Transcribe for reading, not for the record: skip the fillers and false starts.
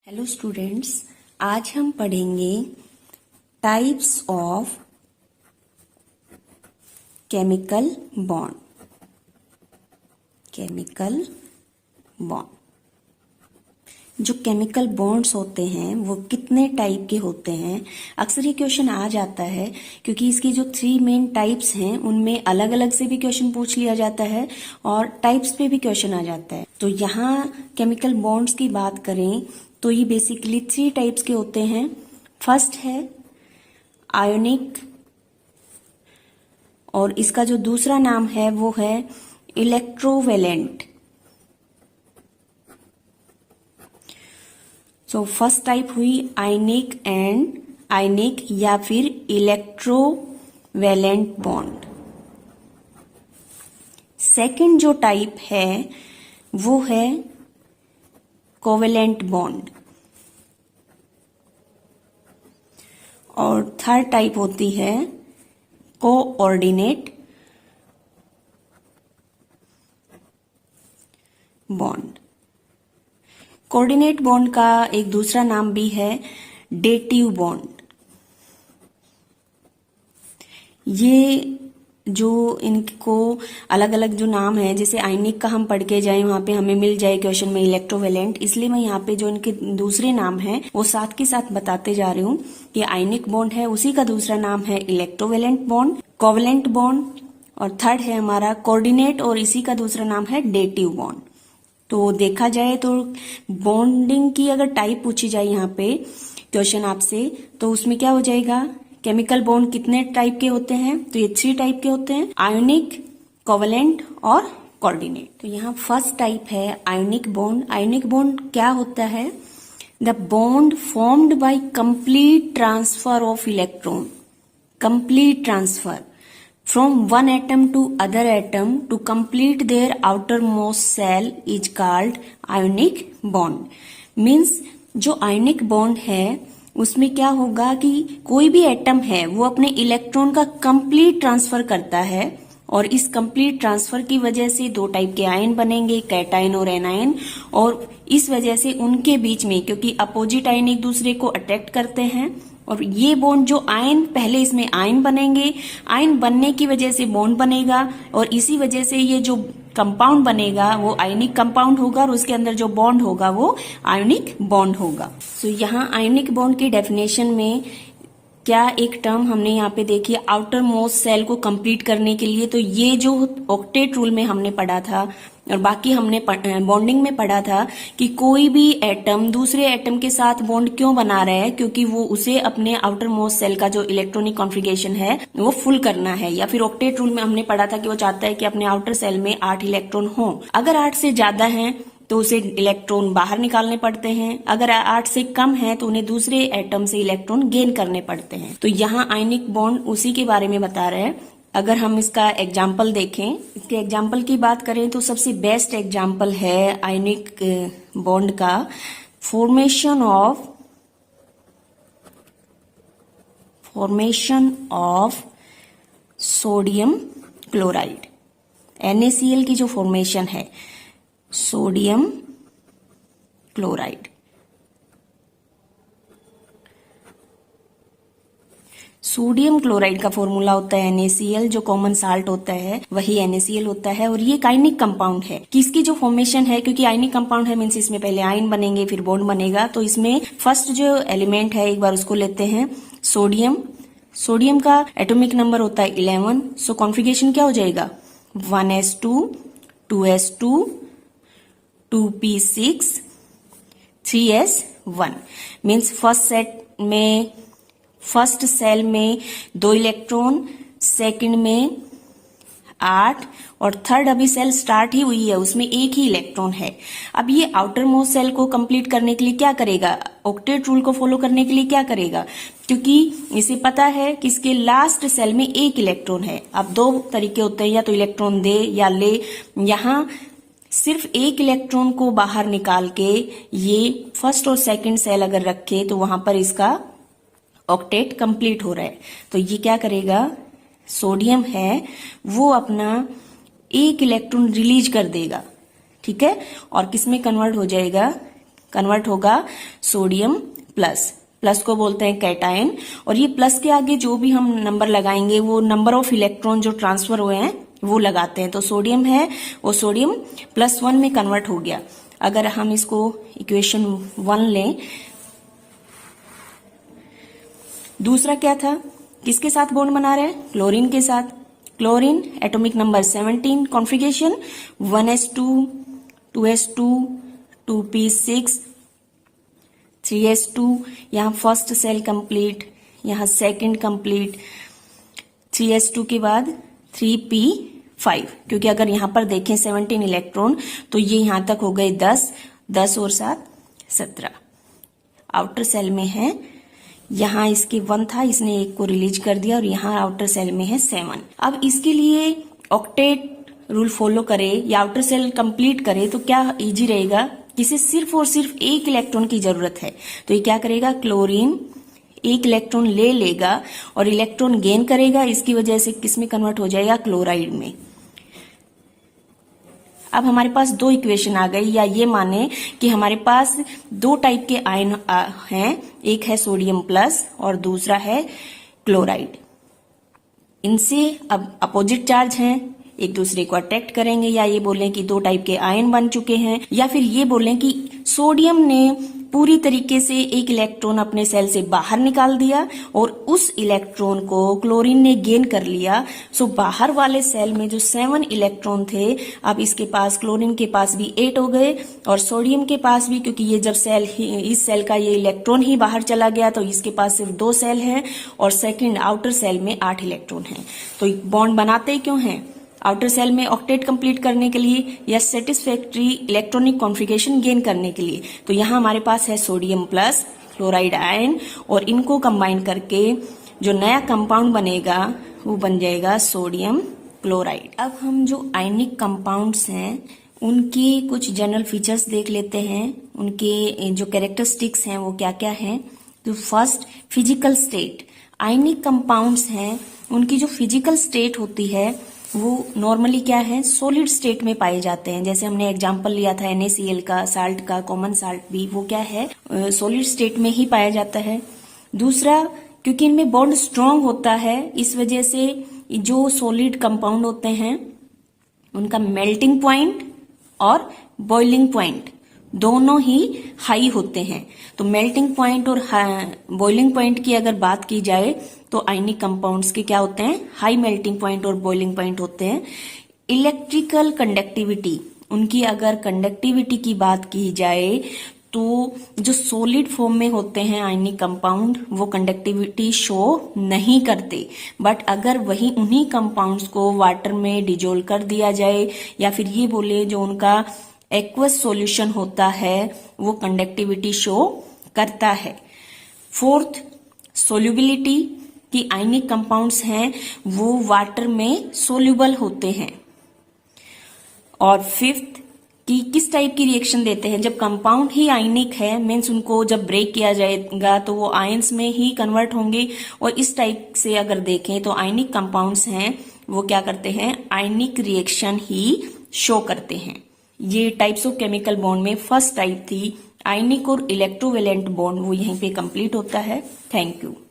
Hello students, आज हम पढ़ेंगे types of chemical bond. Chemical bond, जो केमिकल बॉन्ड्स होते हैं वो कितने टाइप के होते हैं। अक्सर ये क्वेश्चन आ जाता है क्योंकि इसकी जो 3 मेन टाइप्स हैं उनमें अलग अलग से भी क्वेश्चन पूछ लिया जाता है और टाइप्स पे भी क्वेश्चन आ जाता है। तो यहाँ केमिकल बॉन्ड्स की बात करें तो ये बेसिकली 3 टाइप्स के होते हैं। फर्स्ट है आयोनिक और इसका जो दूसरा नाम है वो है इलेक्ट्रोवेलेंट। सो फर्स्ट टाइप हुई आयनिक या फिर इलेक्ट्रोवेलेंट बॉन्ड। सेकंड जो टाइप है वो है कोवेलेंट बॉन्ड और थर्ड टाइप होती है कोऑर्डिनेट बॉन्ड। कोऑर्डिनेट बॉन्ड का एक दूसरा नाम भी है डेटिव बॉन्ड। ये जो इनको अलग अलग जो नाम है, जैसे आयनिक का हम पढ़ के जाए वहां पे हमें मिल जाए क्वेश्चन में इलेक्ट्रोवेलेंट, इसलिए मैं यहाँ पे जो इनके दूसरे नाम है वो साथ के साथ बताते जा रही हूँ कि आयनिक बॉन्ड है उसी का दूसरा नाम है इलेक्ट्रोवेलेंट बॉन्ड, कोवेलेंट बॉन्ड और थर्ड है हमारा कोऑर्डिनेट और इसी का दूसरा नाम है डेटिव बॉन्ड। तो देखा जाए तो बॉन्डिंग की अगर टाइप पूछी जाए यहाँ पे क्वेश्चन आपसे तो उसमें क्या हो जाएगा, केमिकल बॉन्ड कितने टाइप के होते हैं, तो ये 3 टाइप के होते हैं, आयोनिक, कोवेलेंट और कोऑर्डिनेट। तो यहाँ फर्स्ट टाइप है आयोनिक बॉन्ड। आयोनिक बॉन्ड क्या होता है, the bond formed by complete transfer of electron, complete transfer from one atom to other atom to complete their outermost cell is called ionic bond। Means जो ionic bond है उसमें क्या होगा कि कोई भी एटम है वो अपने इलेक्ट्रॉन का कंप्लीट ट्रांसफर करता है और इस कंप्लीट ट्रांसफर की वजह से 2 टाइप के आयन बनेंगे, कैटायन और एनायन, और इस वजह से उनके बीच में, क्योंकि अपोजिट आयन एक दूसरे को अट्रैक्ट करते हैं और ये बॉन्ड जो आयन, पहले इसमें आयन बनेंगे, आयन बनने की वजह से बॉन्ड बनेगा और इसी वजह से ये जो कंपाउंड बनेगा वो आयनिक कंपाउंड होगा और उसके अंदर जो बॉन्ड होगा वो आयनिक बॉन्ड होगा। सो यहाँ आयनिक बॉन्ड की डेफिनेशन में क्या एक टर्म हमने यहाँ पे देखी, आउटर मोस्ट सेल को कंप्लीट करने के लिए। तो ये जो ऑक्टेट रूल में हमने पढ़ा था और बाकी हमने बॉन्डिंग में पढ़ा था कि कोई भी एटम दूसरे एटम के साथ बॉन्ड क्यों बना रहा है, क्योंकि वो उसे अपने आउटर मोस्ट सेल का जो इलेक्ट्रॉनिक कॉन्फ़िगरेशन है वो फुल करना है। या फिर ऑक्टेट रूल में हमने पढ़ा था कि वो चाहता है कि अपने आउटर सेल में 8 इलेक्ट्रॉन हो। अगर 8 से ज्यादा है तो उसे इलेक्ट्रॉन बाहर निकालने पड़ते हैं, अगर 8 से कम है तो उन्हें दूसरे एटम से इलेक्ट्रॉन गेन करने पड़ते हैं। तो यहाँ आयनिक बॉन्ड उसी के बारे में बता रहे हैं। अगर हम इसका एग्जाम्पल देखें, इसके एग्जाम्पल की बात करें तो सबसे बेस्ट एग्जाम्पल है आयनिक बॉन्ड का formation of sodium chloride. NaCl की जो फॉर्मेशन है सोडियम क्लोराइड। सोडियम क्लोराइड का फॉर्मूला होता है NaCl, जो कॉमन साल्ट होता है वही NaCl होता है और ये एक आयनिक कंपाउंड है। किसकी जो फॉर्मेशन है, क्योंकि आयनिक कंपाउंड है मीन्स इसमें पहले आयन बनेंगे फिर बॉन्ड बनेगा। तो इसमें फर्स्ट जो एलिमेंट है एक बार उसको लेते हैं सोडियम। सोडियम का एटॉमिक नंबर होता है 11। सो कॉन्फ़िगरेशन क्या हो जाएगा 1s2 2s2 2p6 3s1। Means first cell में 2 इलेक्ट्रॉन, सेकंड में 8 और थर्ड अभी सेल स्टार्ट ही हुई है उसमें 1 ही इलेक्ट्रॉन है। अब ये आउटर मोस्ट सेल को कंप्लीट करने के लिए क्या करेगा, ऑक्टेट रूल को फॉलो करने के लिए क्या करेगा, क्योंकि इसे पता है कि इसके लास्ट सेल में 1 इलेक्ट्रॉन है। अब 2 तरीके होते हैं, या तो इलेक्ट्रॉन दे या ले। यहाँ सिर्फ 1 इलेक्ट्रॉन को बाहर निकाल के ये फर्स्ट और सेकंड सेल अगर रखे तो वहां पर इसका ऑक्टेट कंप्लीट हो रहा है। तो ये क्या करेगा, सोडियम है वो अपना 1 इलेक्ट्रॉन रिलीज कर देगा, ठीक है, और किस में कन्वर्ट हो जाएगा, कन्वर्ट होगा सोडियम प्लस, प्लस को बोलते हैं कैटायन, और ये प्लस के आगे जो भी हम नंबर लगाएंगे वो नंबर ऑफ इलेक्ट्रॉन जो ट्रांसफर हुए हैं वो लगाते हैं। तो सोडियम है वो सोडियम +1 में कन्वर्ट हो गया। अगर हम इसको इक्वेशन 1 लें, दूसरा क्या था, किसके साथ बॉन्ड बना रहे हैं, क्लोरीन के साथ। Chlorine atomic number 17, configuration 1s2 2s2 2p6 3s2, यहाँ फर्स्ट सेल कंप्लीट, यहाँ सेकंड कंप्लीट, 3s2 के बाद 3p5, क्योंकि अगर यहाँ पर देखें 17 इलेक्ट्रॉन तो ये यहाँ तक हो गए 10 और 7 17। आउटर सेल में है, यहाँ इसके 1 था, इसने 1 को रिलीज कर दिया, और यहाँ आउटर सेल में है 7। अब इसके लिए ऑक्टेट रूल फॉलो करे या आउटर सेल कंप्लीट करे तो क्या इजी रहेगा, इसे सिर्फ और सिर्फ 1 इलेक्ट्रॉन की जरूरत है। तो ये क्या करेगा, क्लोरीन 1 इलेक्ट्रॉन ले लेगा और इलेक्ट्रॉन गेन करेगा, इसकी वजह से किस में कन्वर्ट हो जाएगा, क्लोराइड में। अब हमारे पास 2 इक्वेशन आ गई, या ये माने कि हमारे पास 2 टाइप के आयन हैं, एक है सोडियम प्लस और दूसरा है क्लोराइड। इनसे अब अपोजिट चार्ज हैं, एक दूसरे को अट्रैक्ट करेंगे, या ये बोलें कि 2 टाइप के आयन बन चुके हैं, या फिर ये बोलें कि सोडियम ने पूरी तरीके से 1 इलेक्ट्रॉन अपने सेल से बाहर निकाल दिया और उस इलेक्ट्रॉन को क्लोरीन ने गेन कर लिया। सो बाहर वाले सेल में जो 7 इलेक्ट्रॉन थे, अब इसके पास, क्लोरीन के पास भी 8 हो गए, और सोडियम के पास भी, क्योंकि ये जब इस सेल का ये इलेक्ट्रॉन ही बाहर चला गया तो इसके पास सिर्फ 2 सेल हैं, और सेकेंड आउटर सेल में 8 इलेक्ट्रॉन हैं। तो बॉन्ड बनाते क्यों हैं, आउटर सेल में ऑक्टेट कंप्लीट करने के लिए या सेटिस्फैक्ट्री इलेक्ट्रॉनिक कॉन्फ़िगरेशन गेन करने के लिए। तो यहाँ हमारे पास है सोडियम प्लस क्लोराइड आयन, और इनको कंबाइन करके जो नया कंपाउंड बनेगा वो बन जाएगा सोडियम क्लोराइड। अब हम जो आयनिक कंपाउंड्स हैं उनके कुछ जनरल फीचर्स देख लेते हैं, उनके जो कैरेक्टरिस्टिक्स हैं वो क्या क्या हैं। तो first, physical state. Ionic compounds हैं, उनकी जो फिजिकल स्टेट होती है वो नॉर्मली क्या है, सॉलिड स्टेट में पाए जाते हैं। जैसे हमने एग्जांपल लिया था NaCl का, साल्ट का, कॉमन साल्ट भी, वो क्या है, सॉलिड स्टेट में ही पाया जाता है। दूसरा, क्योंकि इनमें बॉन्ड स्ट्रांग होता है, इस वजह से जो सॉलिड कंपाउंड होते हैं उनका मेल्टिंग पॉइंट और बॉइलिंग पॉइंट दोनों ही हाई होते हैं। तो मेल्टिंग पॉइंट और बॉइलिंग पॉइंट की अगर बात की जाए तो आयनिक कंपाउंड्स के क्या होते हैं, हाई मेल्टिंग पॉइंट और बॉइलिंग पॉइंट होते हैं। इलेक्ट्रिकल कंडक्टिविटी, उनकी अगर कंडक्टिविटी की बात की जाए तो जो सॉलिड फॉर्म में होते हैं आयनिक कंपाउंड वो कंडक्टिविटी शो नहीं करते, बट अगर वही उन्हीं कंपाउंड्स को वाटर में डिजोल्व कर दिया जाए, या फिर ये बोले जो उनका एक्वस सॉल्यूशन होता है वो कंडक्टिविटी शो करता है। फोर्थ, सोल्यूबिलिटी, कि आयनिक कंपाउंड्स हैं वो वाटर में सोल्यूबल होते हैं। और फिफ्थ, कि किस टाइप की रिएक्शन देते हैं, जब कंपाउंड ही आयनिक है मीन्स उनको जब ब्रेक किया जाएगा तो वो आयंस में ही कन्वर्ट होंगे। और इस टाइप से अगर देखें तो आयनिक कंपाउंड्स हैं वो क्या करते हैं, आयनिक रिएक्शन ही शो करते हैं। ये टाइप्स ऑफ केमिकल बॉन्ड में फर्स्ट टाइप थी आयनिक और इलेक्ट्रोवेलेंट बॉन्ड, वो यहीं पे कंप्लीट होता है। Thank you.